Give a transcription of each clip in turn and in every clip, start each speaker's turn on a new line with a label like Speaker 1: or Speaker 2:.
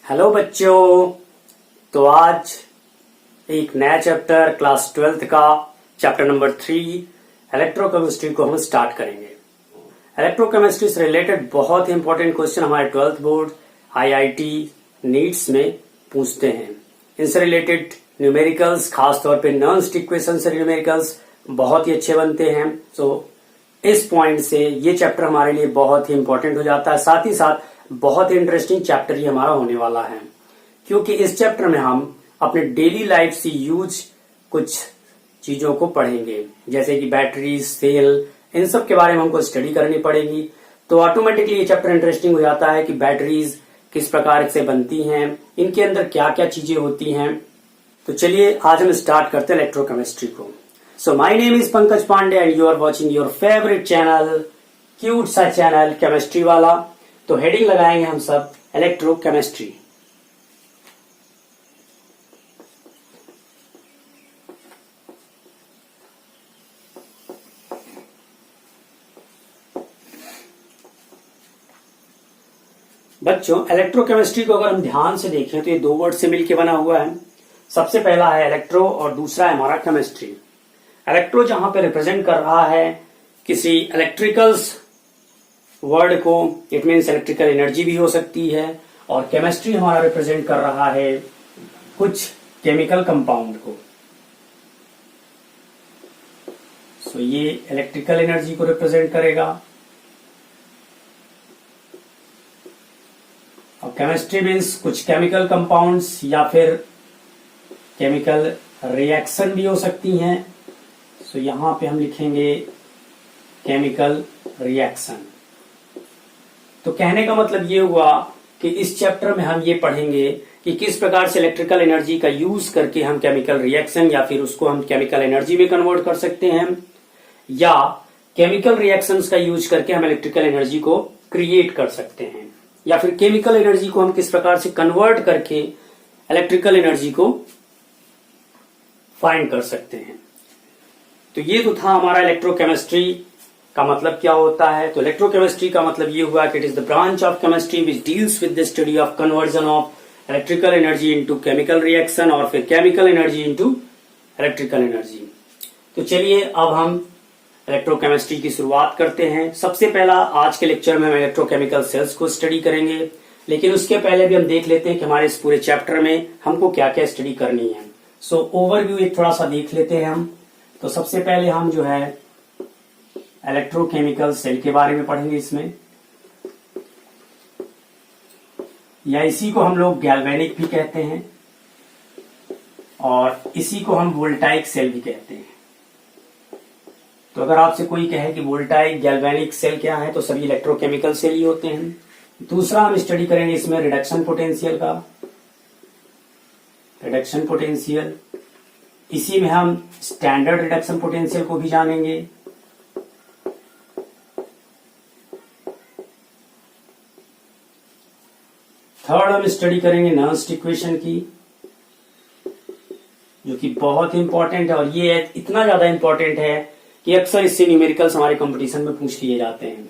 Speaker 1: Hello बच्चों। तो आज एक नया चैप्टर क्लास 12th का चैप्टर नंबर 3 इलेक्ट्रोकेमिस्ट्री को हम स्टार्ट करेंगे। इलेक्ट्रोकेमिस्ट्री से रिलेटेड बहुत ही इंपॉर्टेंट क्वेश्चन हमारे 12th बोर्ड आईआईटी नीट्स में पूछते हैं। इनसे रिलेटेड न्यूमेरिकल्स, खासतौर पे नॉन स्टिक इक्वेशन से न्यूमेरिकल्स बहुत ही अच्छे बनते हैं। तो इस पॉइंट से ये चैप्टर हमारे लिए बहुत ही इंपॉर्टेंट हो जाता है। साथ ही साथ बहुत ही इंटरेस्टिंग चैप्टर ये हमारा होने वाला है, क्योंकि इस चैप्टर में हम अपने डेली लाइफ से यूज कुछ चीजों को पढ़ेंगे, जैसे कि बैटरी, सेल, इन सब के बारे में हमको स्टडी करनी पड़ेगी। तो ऑटोमेटिकली ये चैप्टर इंटरेस्टिंग हो जाता है कि बैटरीज किस प्रकार से बनती हैं, इनके अंदर क्या क्या चीजें होती हैं। तो चलिए आज हम स्टार्ट करते हैं इलेक्ट्रोकेमिस्ट्री को। So my name is Pankaj Pandey and you are watching your favourite channel, cute सा चैनल केमिस्ट्री वाला। तो हेडिंग लगाएंगे हम सब इलेक्ट्रोकेमिस्ट्री। बच्चों, इलेक्ट्रोकेमिस्ट्री को अगर हम ध्यान से देखें तो ये दो वर्ड से मिलकर बना हुआ है। सबसे पहला है इलेक्ट्रो और दूसरा है हमारा केमिस्ट्री। इलेक्ट्रो जहां पे रिप्रेजेंट कर रहा है किसी इलेक्ट्रिकल्स वर्ड को, इट मीन्स इलेक्ट्रिकल एनर्जी भी हो सकती है, और केमिस्ट्री हमारा रिप्रेजेंट कर रहा है कुछ केमिकल कंपाउंड को। सो ये इलेक्ट्रिकल एनर्जी को रिप्रेजेंट करेगा, और केमिस्ट्री मीन्स कुछ केमिकल कंपाउंड्स या फिर केमिकल रिएक्शन भी हो सकती हैं। सो यहां पे हम लिखेंगे केमिकल रिएक्शन। तो कहने का मतलब ये हुआ कि इस चैप्टर में हम ये पढ़ेंगे कि किस प्रकार से इलेक्ट्रिकल एनर्जी का यूज करके हम केमिकल रिएक्शन या फिर उसको हम केमिकल एनर्जी में कन्वर्ट कर सकते हैं, या केमिकल रिएक्शंस का यूज करके हम इलेक्ट्रिकल एनर्जी को क्रिएट कर सकते हैं, या फिर केमिकल एनर्जी को हम किस प्रकार से कन्वर्ट करके इलेक्ट्रिकल एनर्जी को फाइंड कर सकते हैं। तो ये तो था हमारा इलेक्ट्रोकेमिस्ट्री का मतलब क्या होता है। तो इलेक्ट्रोकेमिस्ट्री का मतलब ये हुआ कि it is the branch of chemistry which deals with the study of conversion of electrical energy into chemical reaction और फिर chemical energy into electrical energy. तो चलिए अब हम इलेक्ट्रोकेमिस्ट्री की शुरुआत करते हैं। सबसे पहला आज के लेक्चर में हम इलेक्ट्रोकेमिकल सेल्स को स्टडी करेंगे, लेकिन उसके पहले भी हम देख लेते हैं कि हमारे इस पूरे चैप्टर में हमको क्या क्या स्टडी करनी है। सो ओवरव्यू एक थोड़ा सा देख लेते हैं हम। तो सबसे पहले हम जो है इलेक्ट्रोकेमिकल सेल के बारे में पढ़ेंगे इसमें, या इसी को हम लोग गैल्वेनिक भी कहते हैं और इसी को हम वोल्टाइक सेल भी कहते हैं। तो अगर आपसे कोई कहे कि वोल्टाइक गैल्वेनिक सेल क्या है, तो सभी इलेक्ट्रोकेमिकल सेल ही होते हैं। दूसरा हम स्टडी करेंगे इसमें रिडक्शन पोटेंशियल का, रिडक्शन पोटेंशियल। इसी में हम स्टैंडर्ड रिडक्शन पोटेंशियल को भी जानेंगे। थर्ड हम स्टडी करेंगे नॉन स्टिक इक्वेशन की, जो कि बहुत ही इंपॉर्टेंट है, और ये इतना ज्यादा इंपॉर्टेंट है कि अक्सर इससे न्यूमेरिकल्स हमारे कंपटीशन में पूछ लिए जाते हैं।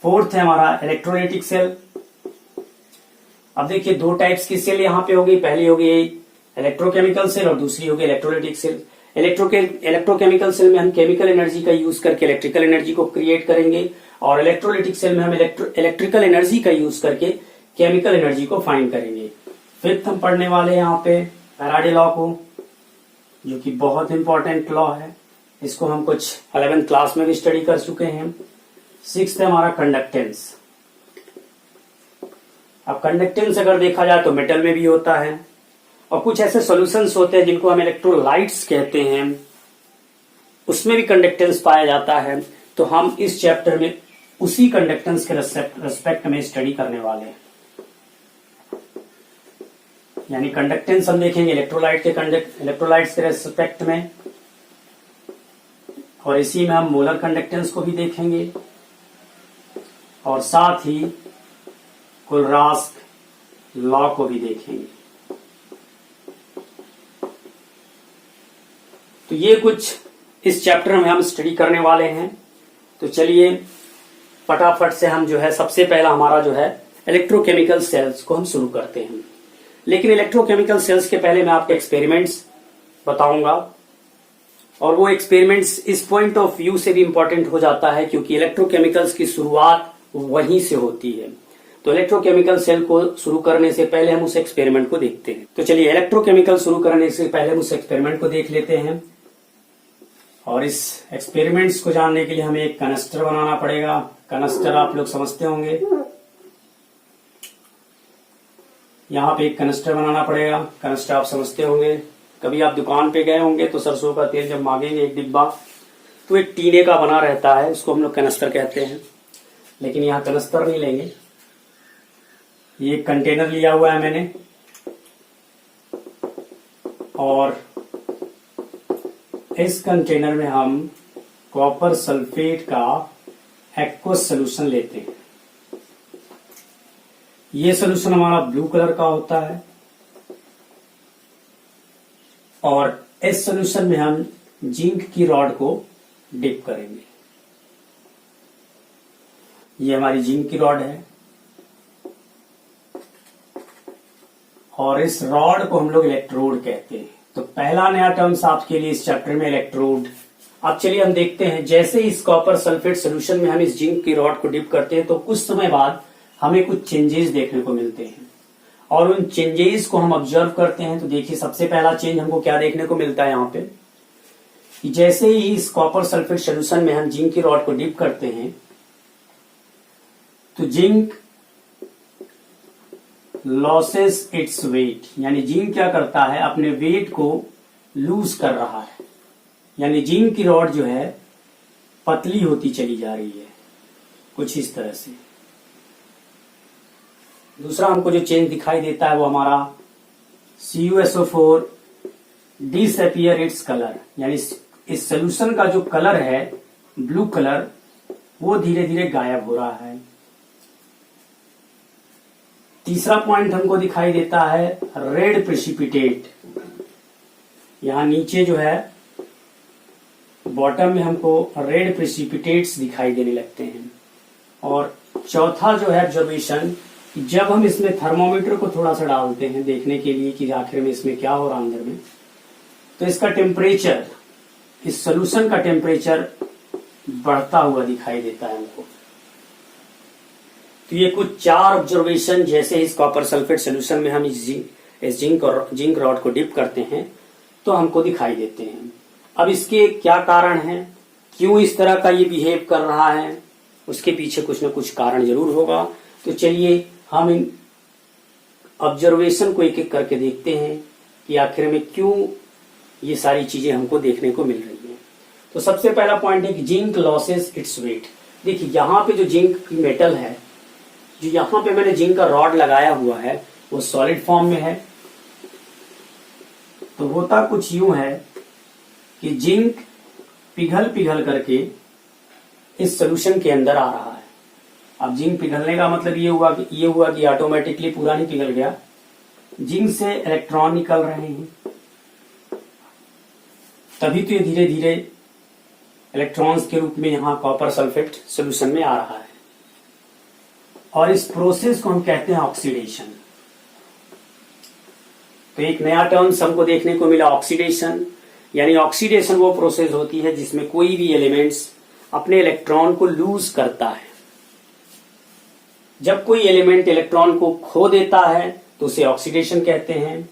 Speaker 1: फोर्थ है हमारा इलेक्ट्रोलाइटिक सेल। अब देखिए दो टाइप्स की सेल यहाँ पे होगी। पहली होगी इलेक्ट्रोकेमिकल सेल और दूसरी होगी इलेक्ट्रोलाइटिक सेल। इलेक्ट्रोकेमिकल सेल में हम केमिकल एनर्जी का यूज करके इलेक्ट्रिकल एनर्जी को क्रिएट करेंगे, और इलेक्ट्रोलाइटिक सेल में हम इलेक्ट्रिकल एनर्जी का यूज करके केमिकल एनर्जी को फाइंड करेंगे। फिफ्थ हम पढ़ने वाले हैं यहाँ पे फैराडे लॉ को, जो कि बहुत इंपॉर्टेंट लॉ है। इसको हम कुछ 11th क्लास में भी स्टडी कर चुके हैं। सिक्स्थ है हमारा कंडक्टेंस। अब कंडक्टेंस अगर देखा जाए तो मेटल में भी होता है, और कुछ ऐसे सॉल्यूशंस होते हैं जिनको हम इलेक्ट्रोलाइट्स कहते हैं, उसमें भी कंडक्टेंस पाया जाता है। तो हम इस चैप्टर में उसी कंडक्टेंस के रेस्पेक्ट में स्टडी करने वाले हैं। यानी कंडक्टेंस हम देखेंगे इलेक्ट्रोलाइट्स के रेस्पेक्ट में, और इसी में हम मोलर कंडक्टेंस को भी देखेंगे, और साथ ही कुलरास्क लॉ को भी देखेंगे। तो ये कुछ इस चैप्टर में हम स्टडी करने वाले हैं। तो चलिए फटाफट से हम जो है सबसे पहला हमारा जो है इलेक्ट्रोकेमिकल सेल्स को हम शुरू करते हैं। लेकिन इलेक्ट्रोकेमिकल सेल्स के पहले मैं आपको एक्सपेरिमेंट्स बताऊंगा, और वो एक्सपेरिमेंट्स इस पॉइंट ऑफ व्यू से भी इंपॉर्टेंट हो जाता है क्योंकि इलेक्ट्रोकेमिकल्स की शुरुआत वहीं से होती है। तो इलेक्ट्रोकेमिकल सेल को शुरू करने से पहले हम उस एक्सपेरिमेंट को देखते हैं। तो चलिए, इलेक्ट्रोकेमिकल शुरू करने से पहले हम उस एक्सपेरिमेंट को देख लेते हैं। और इस एक्सपेरिमेंट्स को जानने के लिए हमें एक कनस्टर बनाना पड़ेगा। कनस्टर आप लोग समझते होंगे, यहाँ पे एक कनस्टर बनाना पड़ेगा। कनस्टर आप समझते होंगे, कभी आप दुकान पे गए होंगे तो सरसों का तेल जब मांगेंगे एक डिब्बा, तो एक टीने का बना रहता है, उसको हम लोग कनस्टर कहते हैं। लेकिन यहाँ कनस्तर नहीं लेंगे, ये कंटेनर लिया हुआ है मैंने, और इस कंटेनर में हम कॉपर सल्फेट का एक्वस सोल्यूशन लेते हैं। ये सोल्यूशन हमारा ब्लू कलर का होता है, और इस सोल्यूशन में हम जिंक की रॉड को डिप करेंगे। ये हमारी जिंक की रॉड है, और इस रॉड को हम लोग इलेक्ट्रोड कहते हैं। तो पहला नया टर्म्स आपके लिए इस चैप्टर में इलेक्ट्रोड। अब चलिए हम देखते हैं, जैसे इस कॉपर सल्फेट सोल्यूशन में हम इस जिंक की रॉड को डिप करते हैं तो कुछ समय बाद हमें कुछ चेंजेस देखने को मिलते हैं, और उन चेंजेस को हम ऑब्जर्व करते हैं। तो देखिए, सबसे पहला चेंज हमको क्या देखने को मिलता है यहाँ पे, कि जैसे ही इस कॉपर सल्फेट सोल्यूशन में हम जिंक की रॉड को डिप करते हैं तो जिंक लॉसेस इट्स वेट, यानी जिंक क्या करता है, अपने वेट को लूज कर रहा है, यानी जिंक की रॉड जो है पतली होती चली जा रही है, कुछ इस तरह से। दूसरा हमको जो चेंज दिखाई देता है वो हमारा CuSO4 डिसअपियर इट्स कलर, यानी इस सोल्यूशन का जो कलर है ब्लू कलर, वो धीरे धीरे गायब हो रहा है। तीसरा पॉइंट हमको दिखाई देता है रेड प्रेसिपिटेट, यहां नीचे जो है बॉटम में हमको रेड प्रेसिपिटेट्स दिखाई देने लगते हैं। और चौथा जो है ऑब्जर्वेशन, जब हम इसमें थर्मोमीटर को थोड़ा सा डालते हैं देखने के लिए कि आखिर में इसमें क्या हो रहा है अंदर में, तो इसका टेम्परेचर, इस सोल्यूशन का टेम्परेचर बढ़ता हुआ दिखाई देता है हमको। तो ये कुछ 4 ऑब्जर्वेशन, जैसे इस कॉपर सल्फेट सोल्यूशन में हम इस जिंक रॉड को डिप करते हैं तो हमको दिखाई देते हैं। अब इसके क्या कारण हैं, क्यों इस तरह का ये बिहेव कर रहा है, उसके पीछे कुछ न कुछ कारण जरूर होगा। तो चलिए हम इन ऑब्जर्वेशन को एक एक करके देखते हैं कि आखिर में क्यों ये सारी चीजें हमको देखने को मिल रही हैं। तो सबसे पहला पॉइंट है कि जिंक लॉसेस इट्स वेट। देखिए, यहाँ पे जो जिंक की मेटल है, जो यहाँ पे मैंने जिंक का रॉड लगाया हुआ है, वो सॉलिड फॉर्म में है। तो होता कुछ यूं है कि जिंक पिघल पिघल करके इस सोल्यूशन के अंदर आ रहा है। अब जिंक पिघलने का मतलब ये हुआ कि ऑटोमेटिकली पूरा नहीं पिघल गया, जिंक से इलेक्ट्रॉन निकल रहे हैं, तभी तो ये धीरे धीरे इलेक्ट्रॉन्स के रूप में यहाँ कॉपर सल्फेट सोल्यूशन में आ रहा है। और इस प्रोसेस को हम कहते हैं ऑक्सीडेशन। तो एक नया टर्म्स हमको देखने को मिला, ऑक्सीडेशन। यानी ऑक्सीडेशन वो प्रोसेस होती है जिसमें कोई भी एलिमेंट्स अपने इलेक्ट्रॉन को लूज करता है। जब कोई एलिमेंट इलेक्ट्रॉन को खो देता है तो उसे ऑक्सीडेशन कहते हैं।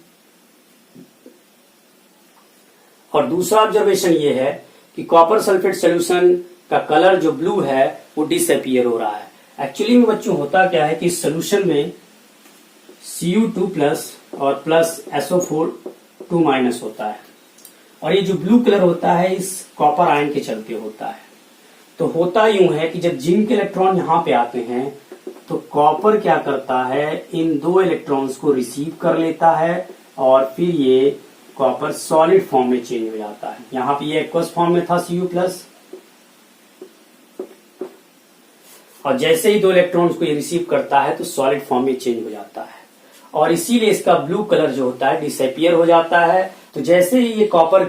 Speaker 1: और दूसरा ऑब्जर्वेशन ये है कि कॉपर सल्फेट सोल्यूशन का कलर जो ब्लू है वो डिसअपियर हो रहा है। एक्चुअली में बच्चों होता क्या है कि इस सोल्यूशन में Cu2+ और प्लस SO4 2- होता है, और ये जो ब्लू कलर होता है इस कॉपर आयन के चलते होता है। तो होता यूं है कि जब जिंक के इलेक्ट्रॉन यहाँ पे आते हैं तो कॉपर क्या करता है, इन 2 इलेक्ट्रॉन्स को रिसीव कर लेता है, और फिर ये कॉपर सॉलिड फॉर्म में चेंज हो जाता है। यहाँ पे ये एक्वस फॉर्म में था Cu+, और जैसे ही 2 इलेक्ट्रॉन्स को ये रिसीव करता है तो सॉलिड फॉर्म में चेंज हो जाता है, और इसीलिए इसका ब्लू कलर जो होता है डिसअपियर हो जाता है। तो जैसे ही ये कॉपर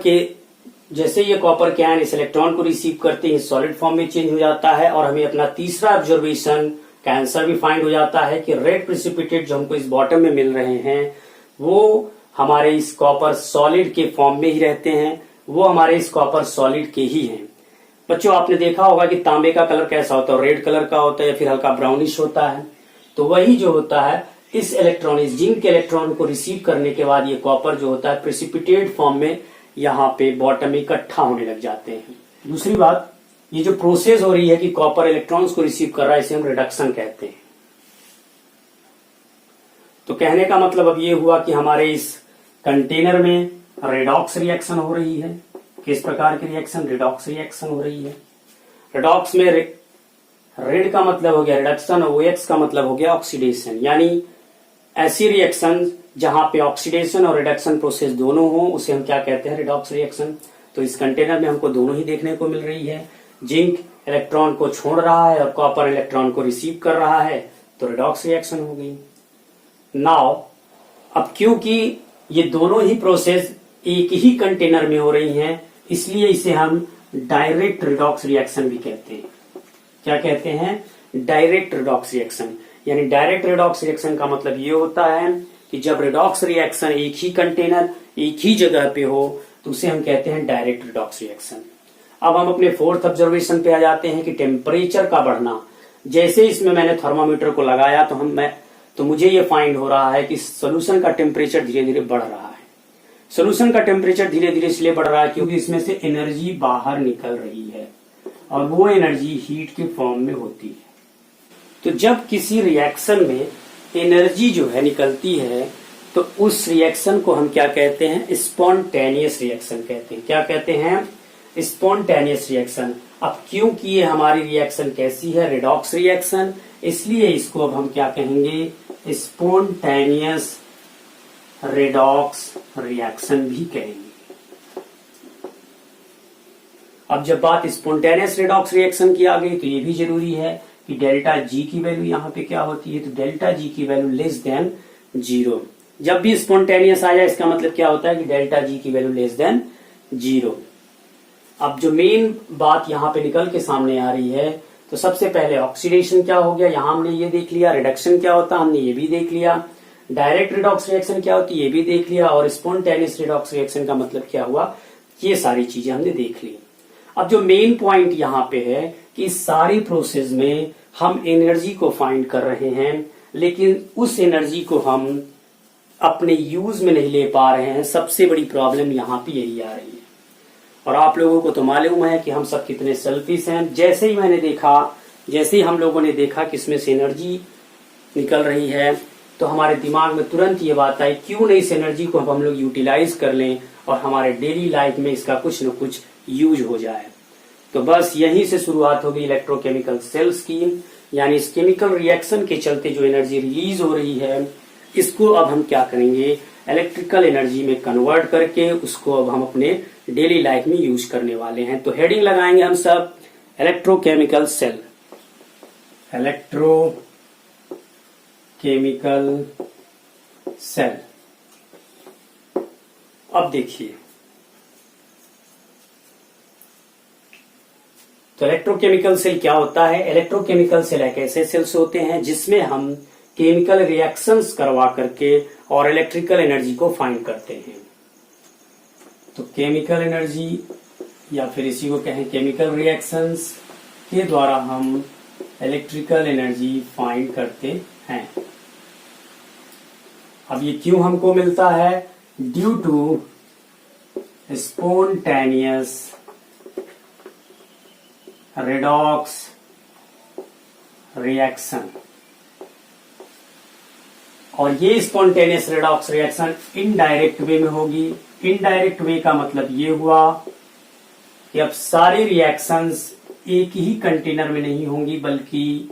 Speaker 1: के आयन इस इलेक्ट्रॉन को रिसीव करते हैं, सॉलिड फॉर्म में चेंज हो जाता है। और हमें अपना तीसरा ऑब्जर्वेशन का आंसर भी फाइंड हो जाता है कि रेड प्रिसिपिटेट जो हमको इस बॉटम में मिल रहे हैं वो हमारे इस कॉपर सॉलिड के फॉर्म में ही रहते हैं, वो हमारे इस कॉपर सॉलिड के ही हैं। बच्चों आपने देखा होगा कि तांबे का कलर कैसा होता है, रेड कलर का होता है या फिर हल्का ब्राउनिश होता है। तो वही जो होता है इस इलेक्ट्रॉन, इस जिंक के इलेक्ट्रॉन को रिसीव करने के बाद ये कॉपर जो होता है प्रेसिपिटेट फॉर्म में यहाँ पे बॉटम में इकट्ठा होने लग जाते हैं। दूसरी बात, ये जो प्रोसेस हो रही है कि कॉपर इलेक्ट्रॉन्स को रिसीव कर रहा है, इसे हम रिडक्शन कहते हैं। तो कहने का मतलब अब ये हुआ कि हमारे इस कंटेनर में रेडॉक्स रिएक्शन हो रही है। किस प्रकार की रिएक्शन? रिडॉक्स रिएक्शन हो रही है। रिडॉक्स में रेड का मतलब हो गया रिडक्शन और OX का मतलब हो गया ऑक्सीडेशन, यानी ऐसी रिएक्शन जहां पे ऑक्सीडेशन और रिडक्शन प्रोसेस दोनों हो उसे हम क्या कहते हैं? Redox reaction. तो इस कंटेनर में हमको दोनों ही देखने को मिल रही है, जिंक इलेक्ट्रॉन को छोड़ रहा है और कॉपर इलेक्ट्रॉन को रिसीव कर रहा है, तो रिडॉक्स रिएक्शन हो गई। नाउ अब क्योंकि ये दोनों ही प्रोसेस एक ही कंटेनर में हो रही हैं, इसलिए इसे हम डायरेक्ट रिडॉक्स रिएक्शन भी कहते हैं। क्या कहते हैं? Direct redox reaction. यानी डायरेक्ट रिडॉक्स रिएक्शन का मतलब ये होता है कि जब रिडॉक्स रिएक्शन एक ही कंटेनर एक ही जगह पे हो तो उसे हम कहते हैं डायरेक्ट रिडॉक्स रिएक्शन। अब हम अपने फोर्थ ऑब्जर्वेशन पे आ जाते हैं कि टेम्परेचर का बढ़ना। जैसे इसमें मैंने थर्मामीटर को लगाया तो मुझे ये फाइंड हो रहा है कि सोल्यूशन का टेम्परेचर धीरे धीरे बढ़ रहा है। सोल्यूशन का टेम्परेचर धीरे धीरे इसलिए बढ़ रहा है क्योंकि इसमें से एनर्जी बाहर निकल रही है और वो एनर्जी हीट के फॉर्म में होती है। तो जब किसी रिएक्शन में एनर्जी जो है निकलती है तो उस रिएक्शन को हम क्या कहते हैं? स्पॉन्टेनियस रिएक्शन कहते हैं। क्या कहते हैं? Spontaneous reaction. अब क्योंकि ये हमारी रिएक्शन कैसी है? रिडॉक्स रिएक्शन, इसलिए इसको अब हम क्या कहेंगे? स्पॉन्टेनियस रिडॉक्स रिएक्शन भी कहेंगे। अब जब बात स्पॉन्टेनियस रिडॉक्स रिएक्शन की आ गई तो ये भी जरूरी है कि डेल्टा जी की वैल्यू यहाँ पे क्या होती है? तो डेल्टा जी की वैल्यू लेस देन 0। जब भी स्पॉन्टेनियस आ जाए इसका मतलब क्या होता है कि डेल्टा जी की वैल्यू लेस देन 0। अब जो मेन बात यहाँ पे निकल के सामने आ रही है, तो सबसे पहले ऑक्सीडेशन क्या हो गया, यहाँ हमने ये देख लिया। रिडक्शन क्या होता है हमने ये भी देख लिया। डायरेक्ट रिडॉक्स रिएक्शन क्या होती है ये भी देख लिया। और स्पॉन्टेनियस रिडॉक्स रिएक्शन का मतलब क्या हुआ, ये सारी चीजें हमने देख ली। अब जो मेन पॉइंट यहाँ पे है कि इस सारी प्रोसेस में हम एनर्जी को फाइंड कर रहे हैं, लेकिन उस एनर्जी को हम अपने यूज में नहीं ले पा रहे हैं। सबसे बड़ी प्रॉब्लम यहाँ पे यही आ रही है। और आप लोगों को तो मालूम है कि हम सब कितने सेल्फिश हैं। जैसे ही हम लोगों ने देखा कि इसमें से एनर्जी निकल रही है तो हमारे दिमाग में तुरंत ये बात आई, क्यों नहीं इस एनर्जी को हम लोग यूटिलाइज कर लें और हमारे डेली लाइफ में इसका कुछ न कुछ यूज हो जाए। तो बस यहीं से शुरुआत होगी इलेक्ट्रोकेमिकल सेल्स की, यानी इस केमिकल रिएक्शन के चलते जो एनर्जी रिलीज हो रही है इसको अब हम क्या करेंगे? इलेक्ट्रिकल एनर्जी में कन्वर्ट करके उसको अब हम अपने डेली लाइफ में यूज करने वाले हैं। तो हेडिंग लगाएंगे हम सब इलेक्ट्रोकेमिकल सेल। Electrochemical cell. अब देखिए, तो इलेक्ट्रोकेमिकल सेल क्या होता है? इलेक्ट्रोकेमिकल सेल एक ऐसे सेल्स होते हैं जिसमें हम केमिकल रिएक्शंस करवा करके और इलेक्ट्रिकल एनर्जी को फाइंड करते हैं। तो केमिकल एनर्जी या फिर इसी को कहें केमिकल रिएक्शंस के द्वारा हम इलेक्ट्रिकल एनर्जी फाइंड करते हैं। अब ये क्यों हमको मिलता है? Due to spontaneous redox reaction. और ये spontaneous redox reaction indirect way में होगी। इनडायरेक्ट वे का मतलब ये हुआ कि अब सारी रिएक्शंस एक ही कंटेनर में नहीं होंगी बल्कि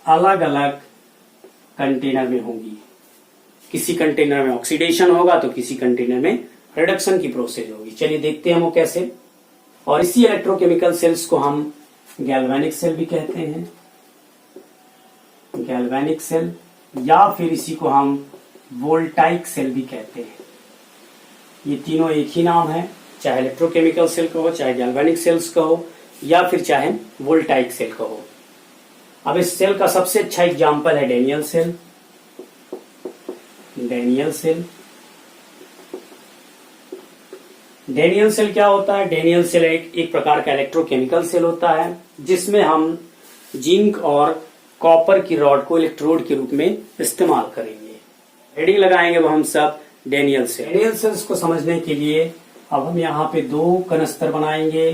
Speaker 1: अलग अलग कंटेनर में होंगी। किसी कंटेनर में ऑक्सीडेशन होगा तो किसी कंटेनर में रिडक्शन की प्रोसेस होगी। चलिए देखते हैं वो कैसे। और इसी इलेक्ट्रोकेमिकल सेल्स को हम गैल्वेनिक सेल भी कहते हैं। गैल्वेनिक सेल या फिर इसी को हम वोल्टाइक सेल भी कहते हैं। ये तीनों एक ही नाम है, चाहे इलेक्ट्रोकेमिकल सेल कहो, चाहे गैल्वेनिक सेल्स कहो या फिर चाहे वोल्टाइक सेल कहो। अब इस सेल का सबसे अच्छा एग्जाम्पल है Daniell cell. Daniell cell Daniell cell क्या होता है? डेनियल सेल एक प्रकार का इलेक्ट्रोकेमिकल सेल होता है जिसमें हम जिंक और कॉपर की रॉड को इलेक्ट्रोड के रूप में इस्तेमाल करेंगे। हेडिंग लगाएंगे वो हम सब डेनियल सेल। डेनियल सेल्स को समझने के लिए अब हम यहाँ पे 2 कनस्तर बनाएंगे।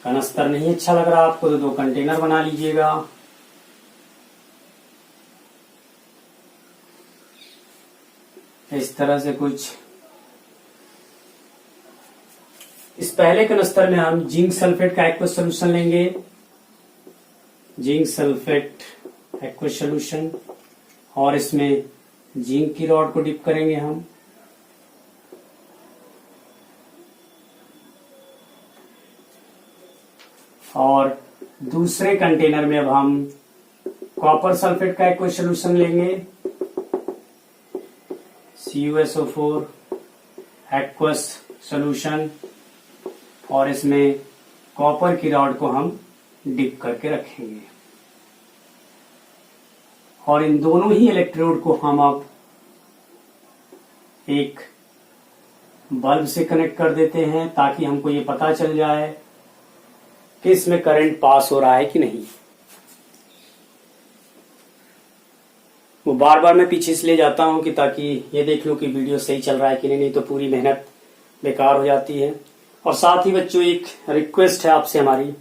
Speaker 1: कनस्तर नहीं अच्छा लग रहा आपको तो 2 कंटेनर बना लीजिएगा। इस तरह से कुछ। इस पहले कनस्तर में हम जिंक सल्फेट का एक्वस सोल्यूशन लेंगे। जिंक सल्फेट एक्वस सोल्यूशन, और इसमें जिंक की रॉड को डिप करेंगे हम। और दूसरे कंटेनर में अब हम कॉपर सल्फेट का एक्वस सोल्यूशन लेंगे। CuSO4 एक्वस सोल्यूशन, और इसमें कॉपर की रॉड को हम डिप करके रखेंगे। और इन दोनों ही इलेक्ट्रोड को हम अब एक बल्ब से कनेक्ट कर देते हैं ताकि हमको ये पता चल जाए कि इसमें करंट पास हो रहा है कि नहीं। वो बार बार मैं पीछे से ले जाता हूं कि ताकि ये देख लूं कि वीडियो सही चल रहा है कि नहीं तो पूरी मेहनत बेकार हो जाती है। और साथ ही बच्चों एक रिक्वेस्ट है आपसे हमारी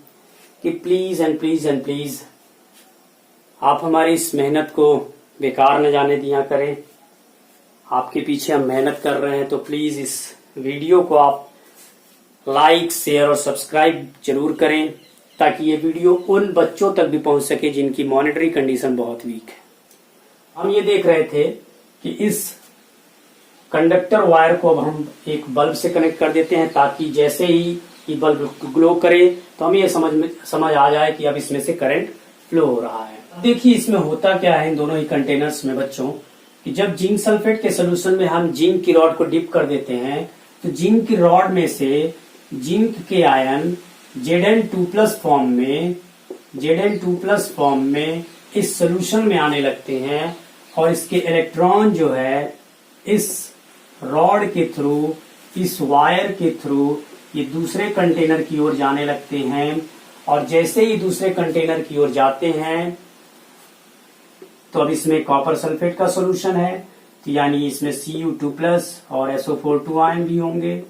Speaker 1: कि please and please and please आप हमारी इस मेहनत को बेकार न जाने दिया करें। आपके पीछे हम मेहनत कर रहे हैं तो प्लीज इस वीडियो को आप लाइक, शेयर और सब्सक्राइब जरूर करें ताकि ये वीडियो उन बच्चों तक भी पहुंच सके जिनकी मॉनिटरी कंडीशन बहुत वीक है। हम ये देख रहे थे कि इस कंडक्टर वायर को अब हम एक बल्ब से कनेक्ट कर देते हैं ताकि जैसे ही ये बल्ब ग्लो करे तो हमें ये समझ आ जाए कि अब इसमें से करंट फ्लो हो रहा है। देखिए इसमें होता क्या है इन दोनों ही कंटेनर्स में बच्चों कि जब जिंक सल्फेट के सोल्यूशन में हम जिंक की रॉड को डिप कर देते हैं तो जिंक की रॉड में से जिंक के आयन Zn2+ फॉर्म में इस सोल्यूशन में आने लगते हैं और इसके इलेक्ट्रॉन जो है इस रॉड के थ्रू, इस वायर के थ्रू ये दूसरे कंटेनर की ओर जाने लगते हैं। और जैसे ही दूसरे कंटेनर की ओर जाते हैं तो अब इसमें कॉपर सल्फेट का सॉल्यूशन है तो यानी इसमें Cu2+ और SO4 आयन भी होंगे।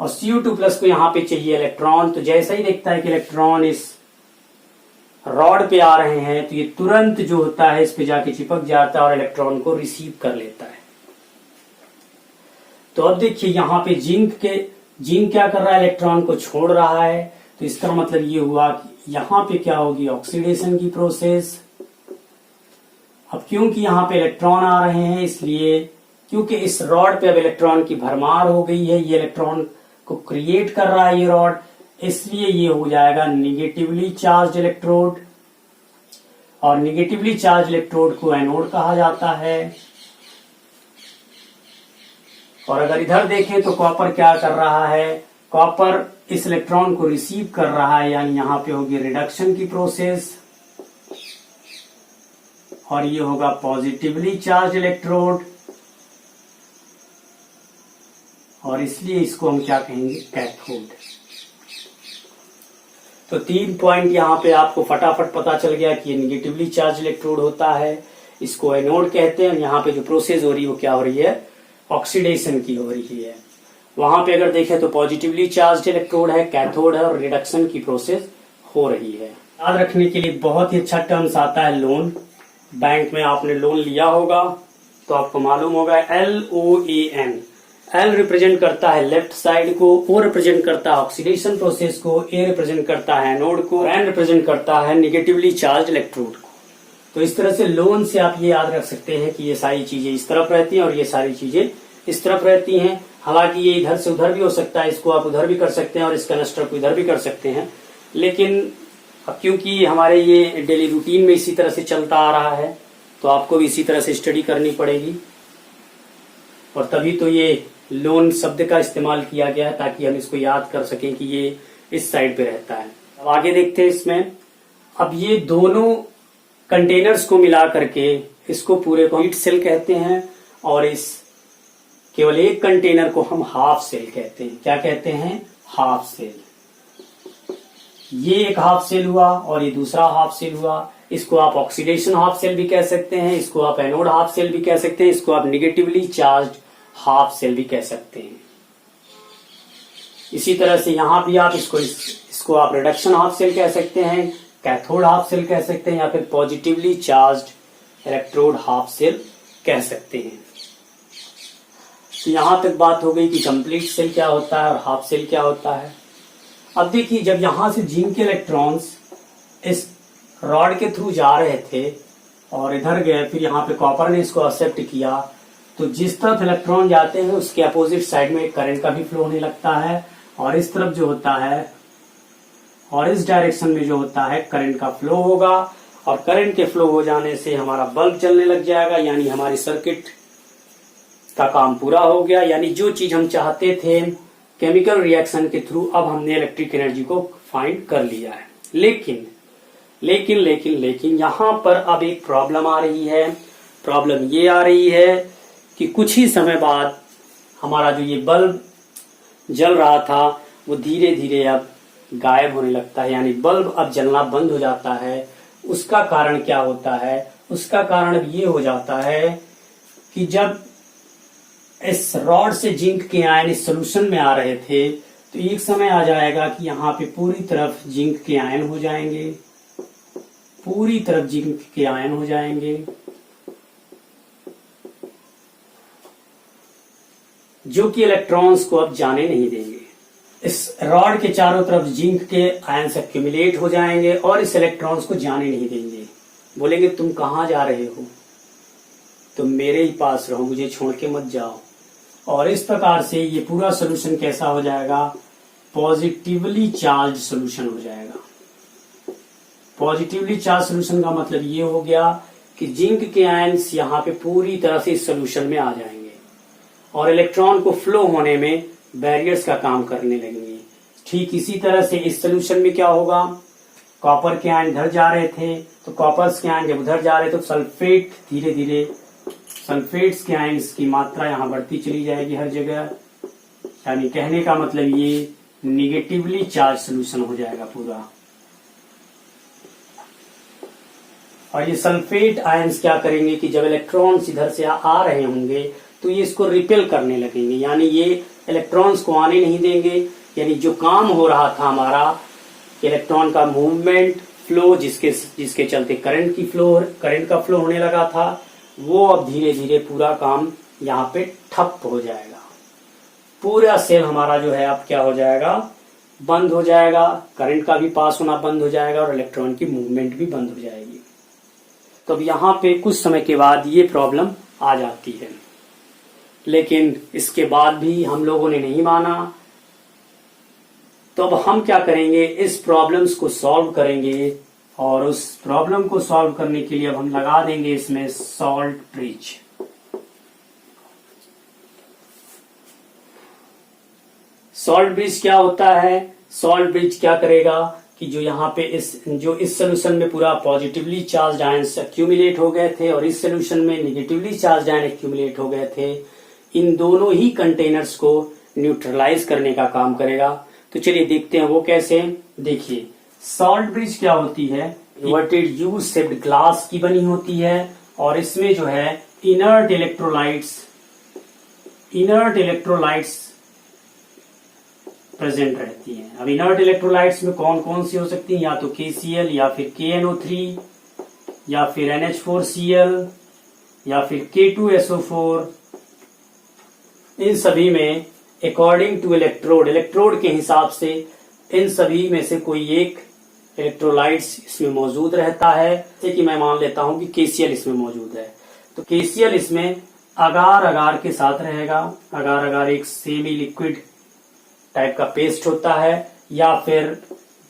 Speaker 1: और Cu2+ को यहाँ पे चाहिए इलेक्ट्रॉन, तो जैसा ही देखता है कि इलेक्ट्रॉन इस रॉड पे आ रहे हैं तो ये तुरंत जो होता है इस पे जाके चिपक जाता है और इलेक्ट्रॉन को रिसीव कर लेता है। तो अब देखिए यहाँ पे जिंक क्या कर रहा है, इलेक्ट्रॉन को छोड़ रहा है। तो इसका मतलब ये हुआ कि यहाँ पे क्या होगी, ऑक्सीडेशन की प्रोसेस। अब क्योंकि यहाँ पे इलेक्ट्रॉन आ रहे हैं इसलिए क्योंकि इस रॉड पे अब इलेक्ट्रॉन की भरमार हो गई है, ये इलेक्ट्रॉन को क्रिएट कर रहा है ये रॉड, इसलिए ये हो जाएगा निगेटिवली चार्ज इलेक्ट्रोड। और निगेटिवली चार्ज इलेक्ट्रोड को एनोड कहा जाता है। और अगर इधर देखें तो कॉपर क्या कर रहा है, कॉपर इस इलेक्ट्रॉन को रिसीव कर रहा है, यानी यहां पे होगी रिडक्शन की प्रोसेस और ये होगा पॉजिटिवली चार्ज इलेक्ट्रोड। और इसलिए इसको हम क्या कहेंगे, कैथोड। तो 3 पॉइंट यहाँ पे आपको फटाफट पता चल गया कि ये निगेटिवली चार्ज इलेक्ट्रोड होता है, इसको एनोड कहते हैं। यहाँ पे जो प्रोसेस हो रही है वो क्या हो रही है, ऑक्सीडेशन की हो रही है। वहां पे अगर देखें तो पॉजिटिवली चार्ज इलेक्ट्रोड है, कैथोड है और रिडक्शन की प्रोसेस हो रही है। याद रखने के लिए बहुत ही अच्छा टर्म्स आता है लोन। बैंक में आपने लोन लिया होगा तो आपको मालूम होगा LOAN। L रिप्रेजेंट करता है लेफ्ट साइड को, O रिप्रेजेंट करता है ऑक्सीडेशन प्रोसेस को, A रिप्रेजेंट करता है एनोड को, N रिप्रेजेंट करता है निगेटिवली चार्ज इलेक्ट्रोड को। तो इस तरह से लोन से आप ये याद रख सकते हैं कि ये सारी चीजें इस तरफ रहती हैं और ये सारी चीजें इस तरफ रहती हैं। हालांकि ये इधर से उधर भी हो सकता है, इसको आप उधर भी कर सकते हैं और इस कनेक्टर को इधर भी कर सकते हैं। लेकिन अब क्योंकि हमारे ये डेली रूटीन में इसी तरह से चलता आ रहा है तो आपको भी इसी तरह से स्टडी करनी पड़ेगी। और तभी तो ये लोन शब्द का इस्तेमाल किया गया है ताकि हम इसको याद कर सकें कि ये इस साइड पे रहता है। अब आगे देखते हैं इसमें। अब ये दोनों कंटेनर्स को मिला करके इसको पूरे को हीट सेल कहते हैं, और इस केवल एक कंटेनर को हम हाफ सेल कहते हैं। क्या कहते हैं? Half cell. ये एक हाफ सेल हुआ और ये दूसरा हाफ सेल हुआ। इसको आप ऑक्सीडेशन हाफ सेल भी कह सकते हैं, इसको आप एनोड हाफ सेल भी कह सकते हैं, इसको आप निगेटिवली चार्ज्ड हाफ सेल भी कह सकते हैं। इसी तरह से यहां भी आप इसको आप रिडक्शन हाफ सेल कह सकते हैं, कैथोड हाफ सेल कह सकते हैं, या फिर positively charged electrode half cell कह सकते हैं। तो यहां तक बात हो गई कि कंप्लीट सेल क्या होता है और हाफ सेल क्या होता है। अब देखिए, जब यहां से जिंक के इलेक्ट्रॉन्स इस रॉड के थ्रू जा रहे थे और इधर गए, फिर यहाँ पे कॉपर ने इसको एक्सेप्ट किया, तो जिस तरफ इलेक्ट्रॉन जाते हैं उसके अपोजिट साइड में करंट का भी फ्लो होने लगता है, और इस तरफ जो होता है और इस डायरेक्शन में जो होता है करंट का फ्लो होगा, और करंट के फ्लो हो जाने से हमारा बल्ब जलने लग जाएगा, यानी हमारी सर्किट का काम पूरा हो गया। यानी जो चीज हम चाहते थे केमिकल रिएक्शन के थ्रू, अब हमने इलेक्ट्रिक एनर्जी को फाइंड कर लिया है। लेकिन लेकिन लेकिन लेकिन यहां पर अब एक प्रॉब्लम आ रही है। प्रॉब्लम ये आ रही है कि कुछ ही समय बाद हमारा जो ये बल्ब जल रहा था वो धीरे धीरे अब गायब होने लगता है, यानी बल्ब अब जलना बंद हो जाता है। उसका कारण क्या होता है? उसका कारण अब ये हो जाता है कि जब इस रॉड से जिंक के आयन इस सोल्यूशन में आ रहे थे, तो एक समय आ जाएगा कि यहाँ पे पूरी तरफ जिंक के आयन हो जाएंगे, पूरी तरफ जिंक के आयन हो जाएंगे, जो कि इलेक्ट्रॉन्स को अब जाने नहीं देंगे। इस रॉड के चारों तरफ जिंक के आयन्स एक्यूमुलेट हो जाएंगे और इस इलेक्ट्रॉन्स को जाने नहीं देंगे। बोलेंगे तुम कहाँ जा रहे हो, तुम मेरे ही पास रहो, मुझे छोड़ के मत जाओ। और इस प्रकार से ये पूरा सोल्यूशन कैसा हो जाएगा? पॉजिटिवली चार्ज सोल्यूशन हो जाएगा। पॉजिटिवली चार्ज सोल्यूशन का मतलब ये हो गया कि जिंक के आयन्स यहाँ पे पूरी तरह से इस सोल्यूशन में आ जाएंगे और इलेक्ट्रॉन को फ्लो होने में बैरियर्स का काम करने लगेंगे। ठीक इसी तरह से इस सोल्यूशन में क्या होगा? कॉपर के आयन इधर जा रहे थे, तो कॉपर्स के आयन जब उधर जा रहे तो सल्फेट धीरे धीरे सल्फेट्स के आयन्स की मात्रा यहाँ बढ़ती चली जाएगी हर जगह। यानी कहने का मतलब ये निगेटिवली चार्ज सोल्यूशन हो जाएगा पूरा। और ये सल्फेट आयन्स क्या करेंगे कि जब इलेक्ट्रॉन्स इधर से आ रहे होंगे तो ये इसको रिपेल करने लगेंगे, यानी ये इलेक्ट्रॉन्स को आने नहीं देंगे। यानी जो काम हो रहा था हमारा इलेक्ट्रॉन का मूवमेंट फ्लो, जिसके चलते करंट का फ्लो होने लगा था, वो अब धीरे धीरे पूरा काम यहाँ पे ठप हो जाएगा। पूरा सेल हमारा जो है अब क्या हो जाएगा? बंद हो जाएगा, करंट का भी पास होना बंद हो जाएगा और इलेक्ट्रॉन की मूवमेंट भी बंद हो जाएगी। तो अब यहाँ पे कुछ समय के बाद ये प्रॉब्लम आ जाती है, लेकिन इसके बाद भी हम लोगों ने नहीं माना। तो अब हम क्या करेंगे? इस प्रॉब्लम्स को सॉल्व करेंगे, और उस प्रॉब्लम को सॉल्व करने के लिए अब हम लगा देंगे इसमें सॉल्ट ब्रिज। सॉल्ट ब्रिज क्या होता है? सॉल्ट ब्रिज क्या करेगा कि जो यहाँ पे इस सोल्यूशन में पूरा पॉजिटिवली चार्ज आयन्स एक्यूमुलेट हो गए थे और इस सोल्यूशन में निगेटिवली चार्ज आयन एक्यूमुलेट हो गए थे, इन दोनों ही कंटेनर्स को न्यूट्रलाइज करने का काम करेगा। तो चलिए देखते हैं वो कैसे। देखिए, सॉल्ट ब्रिज क्या होती है? इन्वर्टेड यू शेप्ड ग्लास की बनी होती है और इसमें जो है इनर्ट इलेक्ट्रोलाइट्स प्रेजेंट रहती हैं। अब इनर्ट इलेक्ट्रोलाइट्स में कौन कौन सी हो सकती हैं? या तो KCl या फिर KNO3 या फिर NH4Cl या फिर K2SO4। इन सभी में अकॉर्डिंग टू इलेक्ट्रोड के हिसाब से इन सभी में से कोई एक इलेक्ट्रोलाइट्स इसमें मौजूद रहता है। जैसे कि मैं मान लेता हूं कि KCl इसमें मौजूद है, तो KCl इसमें अगार के साथ रहेगा। अगार एक सेमी लिक्विड टाइप का पेस्ट होता है, या फिर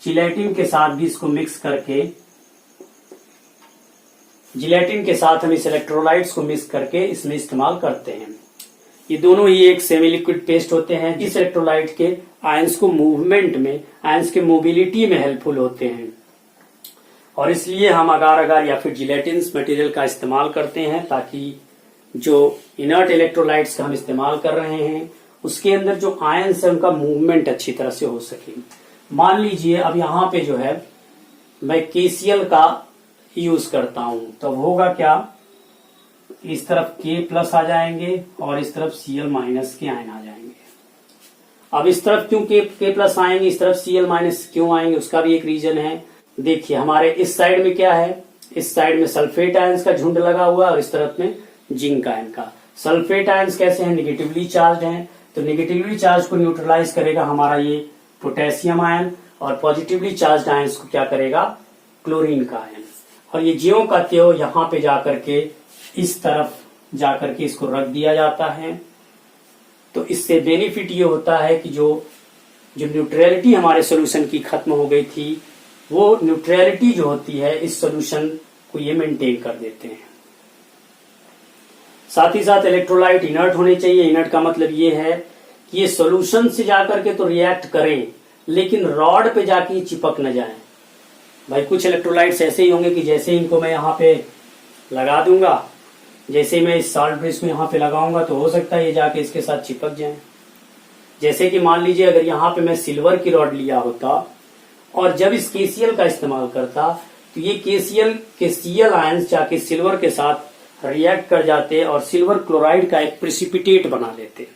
Speaker 1: जिलेटिन के साथ भी इसको मिक्स करके, जिलेटिन के साथ हम इस इलेक्ट्रोलाइट्स को मिक्स करके इसमें इस्तेमाल करते हैं। ये दोनों ही एक सेमी लिक्विड पेस्ट होते हैं। इस इलेक्ट्रोलाइट के आयंस को मूवमेंट में, आयंस के मोबिलिटी में हेल्पफुल होते हैं। और इसलिए हम अगार अगार या फिर जिलेटिन्स मटेरियल का इस्तेमाल करते हैं ताकि जो इनर्ट इलेक्ट्रोलाइट्स का हम इस्तेमाल कर रहे हैं उसके अंदर जो आयंस है उनका मूवमेंट अच्छी तरह से हो सके। मान लीजिए अब यहाँ पे जो है मैं KCl का यूज करता हूं, तब होगा क्या, इस तरफ K प्लस आ जाएंगे और इस तरफ Cl माइनस के आयन आ जाएंगे। अब इस तरफ क्यों K प्लस आएंगे, इस तरफ Cl माइनस क्यों आएंगे, उसका भी एक रीजन है। देखिए हमारे इस साइड में क्या है, इस साइड में सल्फेट आयंस का झुंड लगा हुआ है और इस तरफ में जिंक आयन का। सल्फेट आयंस कैसे हैं, निगेटिवली चार्ज हैं, तो निगेटिवली चार्ज को न्यूट्रलाइज करेगा हमारा ये पोटेशियम आयन और पॉजिटिवली चार्ज आयंस को क्या करेगा, क्लोरीन का आयन। और ये ज्यों का त्यों यहाँ पे जाकर के इस तरफ जाकर के इसको रख दिया जाता है। तो इससे बेनिफिट ये होता है कि जो न्यूट्रलिटी हमारे सोल्यूशन की खत्म हो गई थी वो न्यूट्रलिटी जो होती है इस सोल्यूशन को ये मेंटेन कर देते हैं। साथ ही साथ इलेक्ट्रोलाइट इनर्ट होने चाहिए। इनर्ट का मतलब ये है कि ये सोल्यूशन से जाकर के तो रिएक्ट करें लेकिन रॉड पे जाके चिपक न जाएं। भाई कुछ इलेक्ट्रोलाइट्स ऐसे ही होंगे कि जैसे ही इनको मैं यहाँ पे लगा दूंगा, जैसे मैं इस सॉल्ट ब्रिज को यहाँ पे लगाऊंगा तो हो सकता है ये जाके इसके साथ चिपक जाए। जैसे कि मान लीजिए अगर यहाँ पे मैं सिल्वर की रॉड लिया होता और जब इस KCl का इस्तेमाल करता तो ये KCl के Cl आयंस जाके सिल्वर के साथ रिएक्ट कर जाते और सिल्वर क्लोराइड का एक प्रेसिपिटेट बना लेते।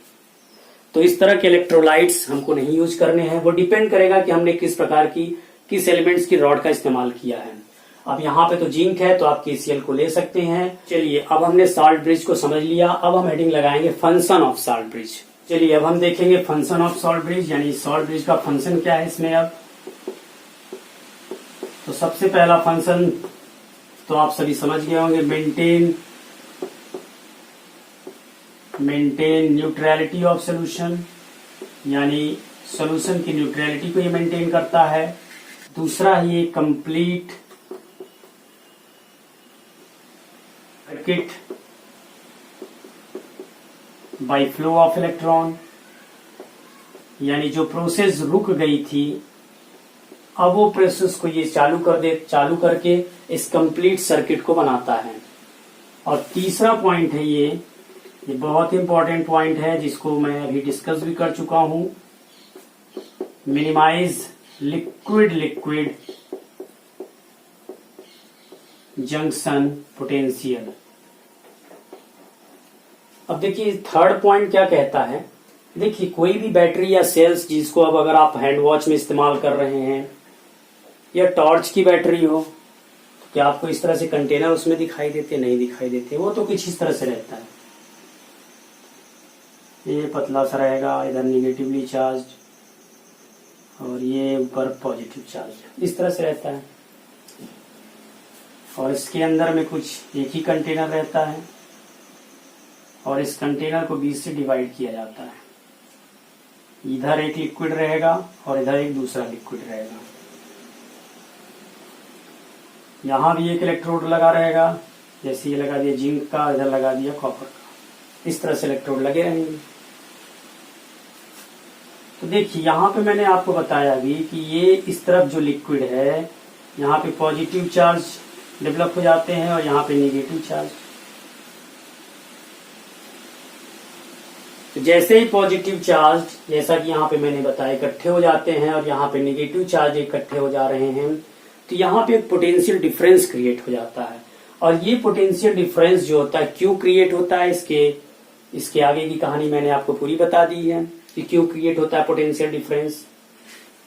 Speaker 1: तो इस तरह के इलेक्ट्रोलाइट्स हमको नहीं यूज करने हैं। वो डिपेंड करेगा कि हमने किस प्रकार की किस एलिमेंट्स की रॉड का इस्तेमाल किया है। अब यहाँ पे तो जिंक है तो आप KCl को ले सकते हैं। चलिए अब हमने सॉल्ट ब्रिज को समझ लिया, अब हम हेडिंग लगाएंगे फंक्शन ऑफ सॉल्ट ब्रिज। चलिए अब हम देखेंगे फंक्शन ऑफ सॉल्ट ब्रिज, यानी सॉल्ट ब्रिज का फंक्शन क्या है इसमें। अब तो सबसे पहला फंक्शन तो आप सभी समझ गए होंगे, मेंटेन न्यूट्रलिटी ऑफ सोल्यूशन, यानी सोल्यूशन की न्यूट्रलिटी को ये मेंटेन करता है। दूसरा ये complete circuit by flow of electron, यानी जो प्रोसेस रुक गई थी अब वो प्रोसेस को ये चालू करके इस कंप्लीट सर्किट को बनाता है। और तीसरा पॉइंट है ये बहुत इंपॉर्टेंट पॉइंट है जिसको मैं अभी डिस्कस भी कर चुका हूं, मिनिमाइज लिक्विड जंक्शन पोटेंशियल। अब देखिए थर्ड पॉइंट क्या कहता है, देखिए कोई भी बैटरी या सेल्स जिसको अब अगर आप हैंड वॉच में इस्तेमाल कर रहे हैं या टॉर्च की बैटरी हो तो क्या आपको इस तरह से कंटेनर उसमें दिखाई देते, नहीं दिखाई देते। वो तो कुछ इस तरह से रहता है, ये पतला सा रहेगा, इधर निगेटिवली चार्ज और ये ऊपर पॉजिटिव चार्ज, इस तरह से रहता है। और इसके अंदर में कुछ एक ही कंटेनर रहता है और इस कंटेनर को बीच से डिवाइड किया जाता है। इधर एक लिक्विड रहेगा और इधर एक दूसरा लिक्विड रहेगा। यहां भी एक इलेक्ट्रोड लगा रहेगा, जैसे ये लगा दिया जिंक का, इधर लगा दिया कॉपर का, इस तरह से इलेक्ट्रोड लगे रहेंगे। तो देखिए यहाँ पे मैंने आपको बताया भी कि ये इस तरफ जो लिक्विड है यहाँ पे पॉजिटिव चार्ज डेवलप हो जाते हैं और यहाँ पे नेगेटिव चार्ज। तो जैसे ही पॉजिटिव चार्ज, जैसा कि यहाँ पे मैंने बताया, इकट्ठे हो जाते हैं और यहाँ पे नेगेटिव चार्ज इकट्ठे हो जा रहे हैं तो यहाँ पे एक पोटेंशियल डिफरेंस क्रिएट हो जाता है। और ये पोटेंशियल डिफरेंस जो होता है क्यों क्रिएट होता है, इसके आगे की कहानी मैंने आपको पूरी बता दी है कि क्यों क्रिएट होता है पोटेंशियल डिफरेंस।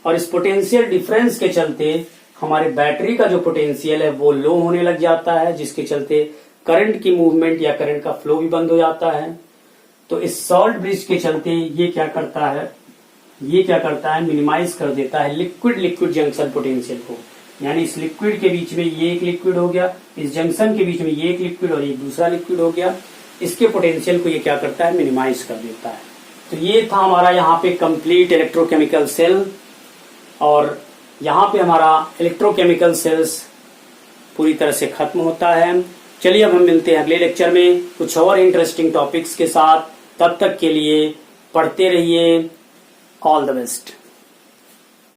Speaker 1: और इस पोटेंशियल डिफरेंस के चलते हमारे बैटरी का जो पोटेंशियल है वो लो होने लग जाता है, जिसके चलते करंट की मूवमेंट या करंट का फ्लो भी बंद हो जाता है। तो इस सॉल्ट ब्रिज के चलते ये क्या करता है, मिनिमाइज कर देता है लिक्विड जंक्शन पोटेंशियल को। यानी इस लिक्विड के बीच में ये एक लिक्विड हो गया, इस जंक्शन के बीच में ये एक लिक्विड और एक दूसरा लिक्विड हो गया, इसके पोटेंशियल को ये क्या करता है, मिनिमाइज कर देता है। तो ये था हमारा यहाँ पे कंप्लीट इलेक्ट्रोकेमिकल सेल, और यहाँ पे हमारा इलेक्ट्रोकेमिकल सेल्स पूरी तरह से खत्म होता है। चलिए अब हम मिलते हैं अगले लेक्चर में कुछ और इंटरेस्टिंग टॉपिक्स के साथ। तब तक के लिए पढ़ते रहिए। All the best.